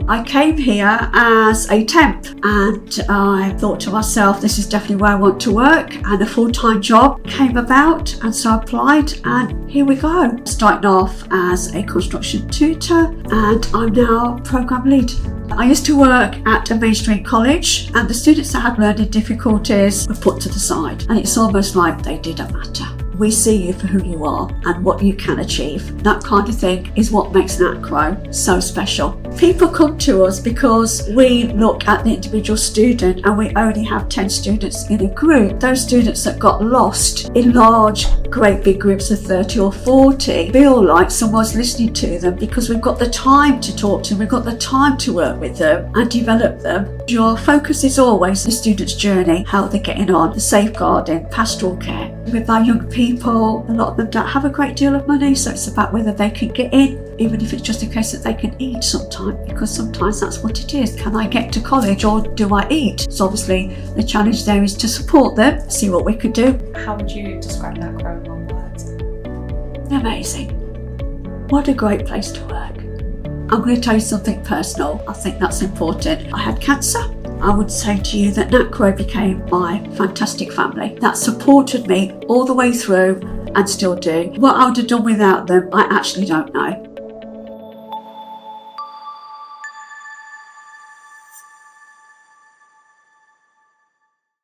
I came here as a temp and I thought to myself, this is definitely where I want to work, and a full-time job came about, and so I applied and here we go. Starting off as a construction tutor and I'm now programme lead. I used to work at a mainstream college and the students that had learning difficulties were put to the side, and it's almost like they didn't matter. We see you for who you are and what you can achieve. That kind of thing is what makes Nacro so special. People come to us because we look at the individual student and we only have 10 students in a group. Those students that got lost in large, great big groups of 30 or 40 feel like someone's listening to them because we've got the time to talk to them, we've got the time to work with them and develop them. Your focus is always the student's journey, how they're getting on, the safeguarding, pastoral care. With our young people, a lot of them don't have a great deal of money, so it's about whether they can get in, even if it's just a case that they can eat sometimes, because sometimes that's what it is. Can I get to college or do I eat? So obviously the challenge there is to support them, see what we could do. How would you describe Nacro in one word? Amazing. What a great place to work. I'm going to tell you something personal. I think that's important. I had cancer. I would say to you that Nacro became my fantastic family that supported me all the way through and still do. What I would have done without them, I actually don't know.